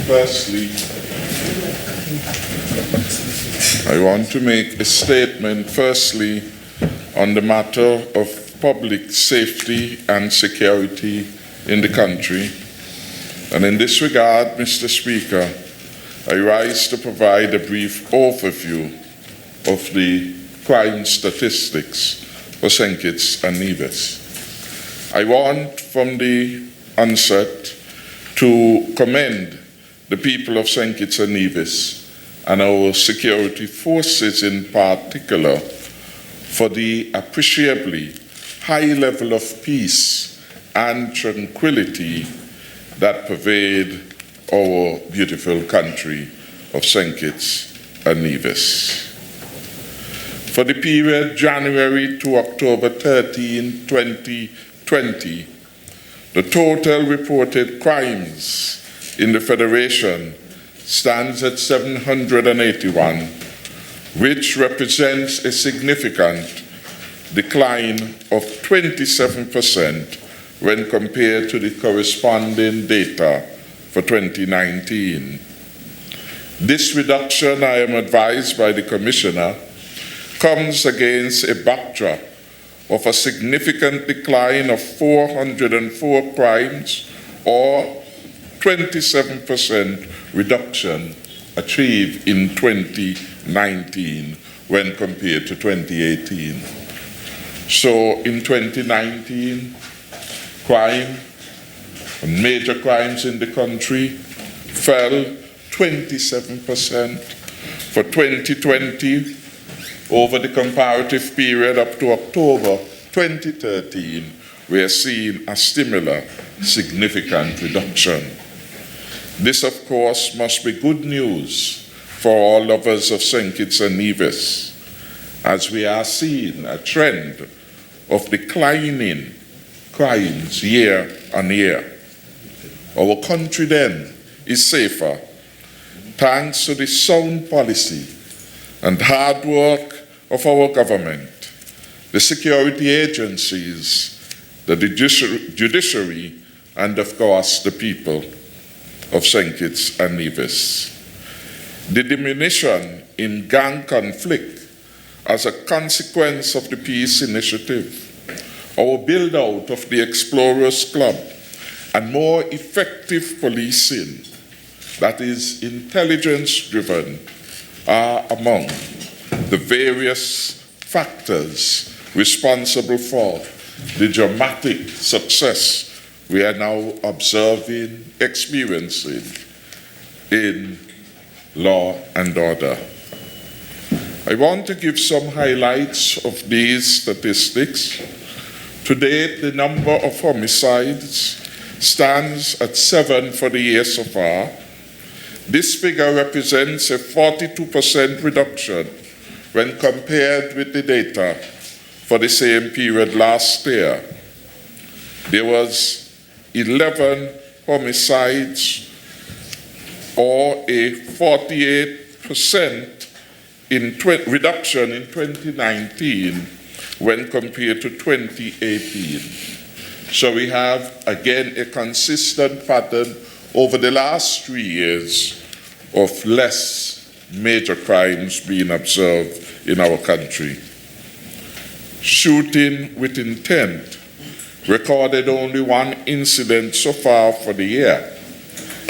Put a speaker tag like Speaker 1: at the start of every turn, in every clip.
Speaker 1: Firstly, I want to make a statement, firstly, on the matter of public safety and security in the country. And in this regard, Mr. Speaker, I rise to provide a brief overview of the crime statistics for St. Kitts and Nevis. I want from the onset to commend the people of St. Kitts and Nevis and our security forces in particular for the appreciably high level of peace and tranquility that pervade our beautiful country of St. Kitts and Nevis. For the period January to October 13, 2020, the total reported crimes in the Federation stands at 781, which represents a significant decline of 27% when compared to the corresponding data for 2019. This reduction, I am advised by the Commissioner, comes against a backdrop of a significant decline of 404 crimes, or 27% reduction achieved in 2019 when compared to 2018. So in 2019, crime, major crimes in the country fell 27%. For 2020, over the comparative period up to October 2013, we are seeing a similar significant reduction. This, of course, must be good news for all lovers of St. Kitts and Nevis, as we are seeing a trend of declining crimes year on year. Our country then is safer thanks to the sound policy and hard work of our government, the security agencies, the judiciary, and of course the people of St. Kitts and Nevis. The diminution in gang conflict as a consequence of the peace initiative, our build-out of the Explorers Club, and more effective policing that is intelligence-driven are among the various factors responsible for the dramatic success we are now experiencing in law and order. I want to give some highlights of these statistics. To date, the number of homicides stands at 7 for the year so far. This figure represents a 42% reduction when compared with the data for the same period last year. There was 11 homicides, or a 48% reduction in 2019 when compared to 2018. So we have, again, a consistent pattern over the last 3 years of less major crimes being observed in our country. Shooting with intent recorded only 1 incident so far for the year.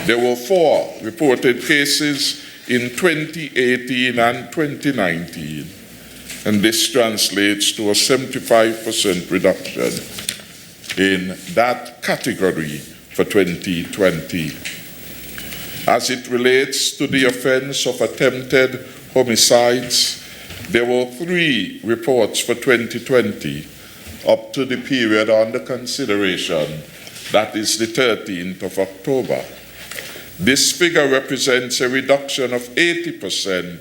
Speaker 1: There were 4 reported cases in 2018 and 2019, and this translates to a 75% reduction in that category for 2020. As it relates to the offense of attempted homicides, there were 3 reports for 2020 up to the period under consideration, that is the 13th of October. This figure represents a reduction of 80%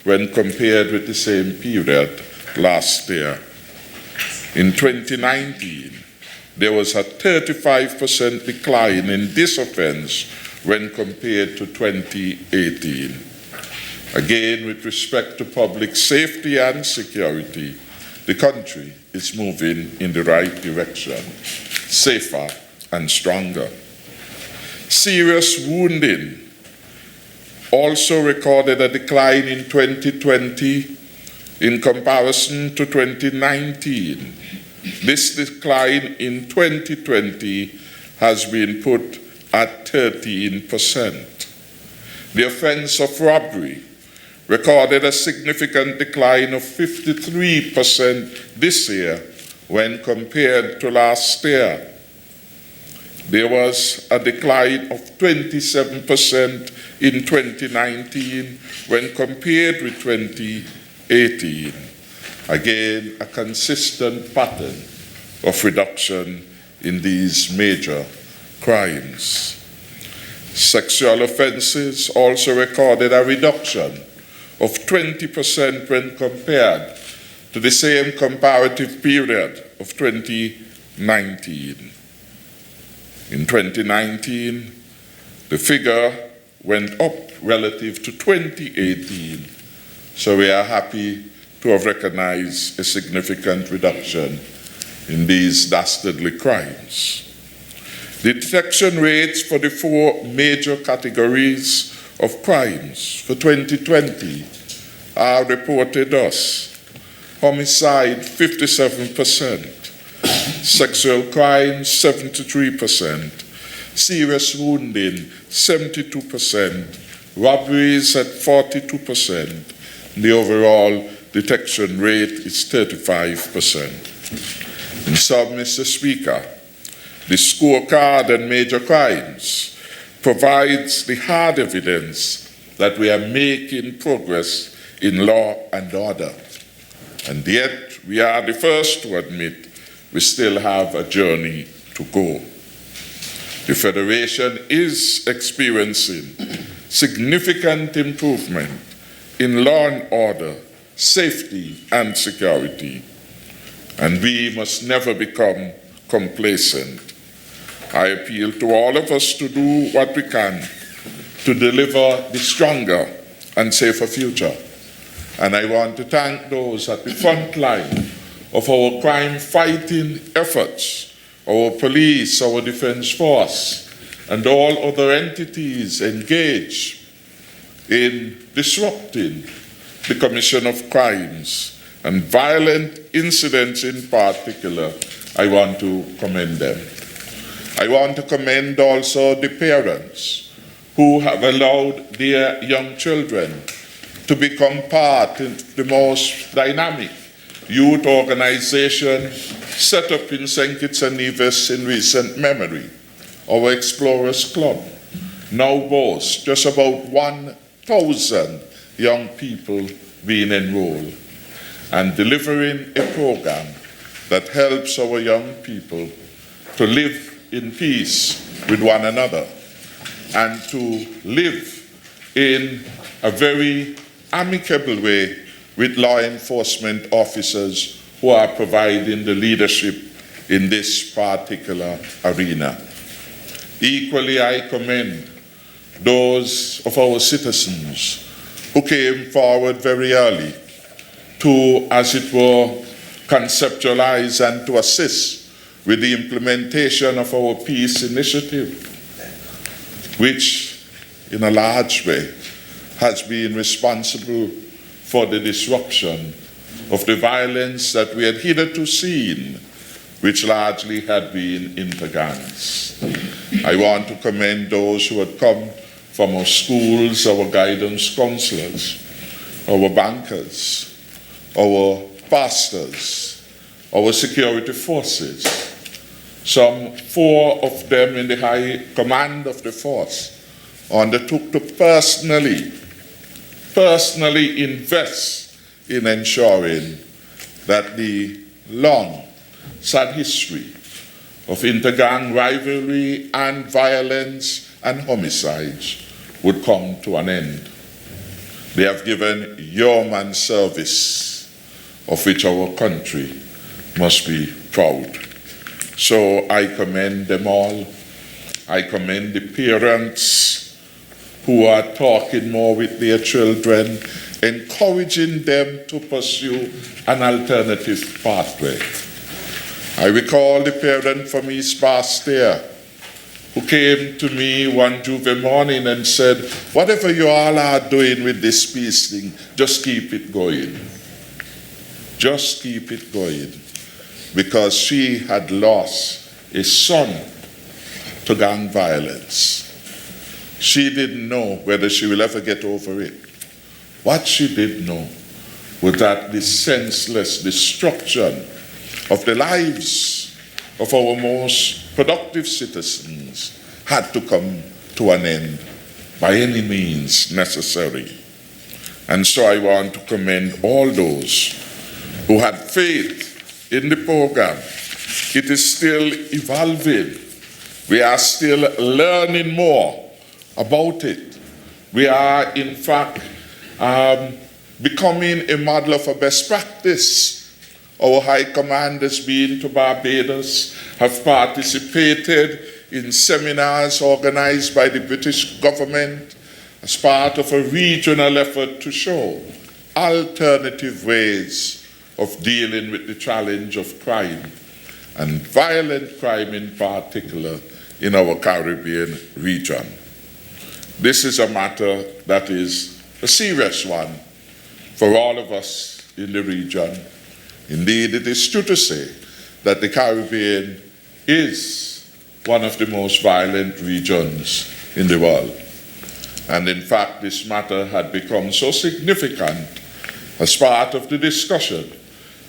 Speaker 1: when compared with the same period last year. In 2019, there was a 35% decline in this offense when compared to 2018. Again, with respect to public safety and security, the country is moving in the right direction, safer and stronger. Serious wounding also recorded a decline in 2020 in comparison to 2019. This decline in 2020 has been put at 13%. The offense of robbery recorded a significant decline of 53% this year when compared to last year. There was a decline of 27% in 2019 when compared with 2018. Again, a consistent pattern of reduction in these major crimes. Sexual offenses also recorded a reduction of 20% when compared to the same comparative period of 2019. In 2019, the figure went up relative to 2018, so we are happy to have recognized a significant reduction in these dastardly crimes. The detection rates for the four major categories of crimes for 2020 are reported thus: homicide 57%, sexual crimes 73%, serious wounding 72%, robberies at 42%. The overall detection rate is 35%. In sum, Mr. Speaker, the scorecard on major crimes provides the hard evidence that we are making progress in law and order. And yet, we are the first to admit we still have a journey to go. The Federation is experiencing significant improvement in law and order, safety and security, and we must never become complacent. I appeal to all of us to do what we can to deliver the stronger and safer future. And I want to thank those at the front line of our crime-fighting efforts, our police, our defense force, and all other entities engaged in disrupting the commission of crimes and violent incidents in particular. I want to commend them. I want to commend also the parents who have allowed their young children to become part of the most dynamic youth organization set up in St. Kitts and Nevis in recent memory. Our Explorers Club now boasts just about 1,000 young people being enrolled and delivering a program that helps our young people to live in peace with one another and to live in a very amicable way with law enforcement officers who are providing the leadership in this particular arena. Equally, I commend those of our citizens who came forward very early to, as it were, conceptualize and to assist with the implementation of our peace initiative, which in a large way has been responsible for the disruption of the violence that we had hitherto seen, which largely had been intergangs. I want to commend those who had come from our schools, our guidance counselors, our bankers, our pastors, our security forces. Some 4 of them in the high command of the force undertook to personally invest in ensuring that the long, sad history of intergang rivalry and violence and homicides would come to an end. They have given yeoman service of which our country must be proud. So I commend them all. I commend the parents who are talking more with their children, encouraging them to pursue an alternative pathway. I recall the parent from East Bastia who came to me one Juve morning and said, whatever you all are doing with this peace thing, just keep it going. Just keep it going. Because she had lost a son to gang violence. She didn't know whether she will ever get over it. What she did know was that the senseless destruction of the lives of our most productive citizens had to come to an end by any means necessary. And so I want to commend all those who had faith in the program. It is still evolving. We are still learning more about it. We are, in fact, becoming a model of a best practice. Our high commanders, being to Barbados, have participated in seminars organized by the British government as part of a regional effort to show alternative ways of dealing with the challenge of crime, and violent crime in particular, in our Caribbean region. This is a matter that is a serious one for all of us in the region. Indeed, it is true to say that the Caribbean is one of the most violent regions in the world. And in fact, this matter had become so significant as part of the discussion.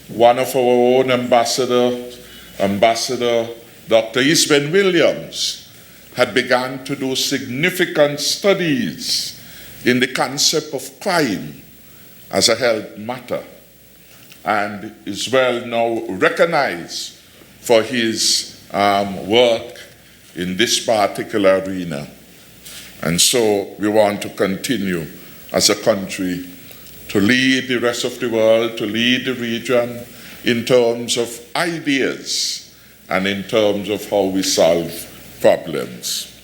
Speaker 1: One of our own Ambassador Dr. Eastman Williams, had begun to do significant studies in the concept of crime as a health matter, and is well now recognized for his work in this particular arena. And so we want to continue as a country to lead the rest of the world, to lead the region in terms of ideas and in terms of how we solve problems.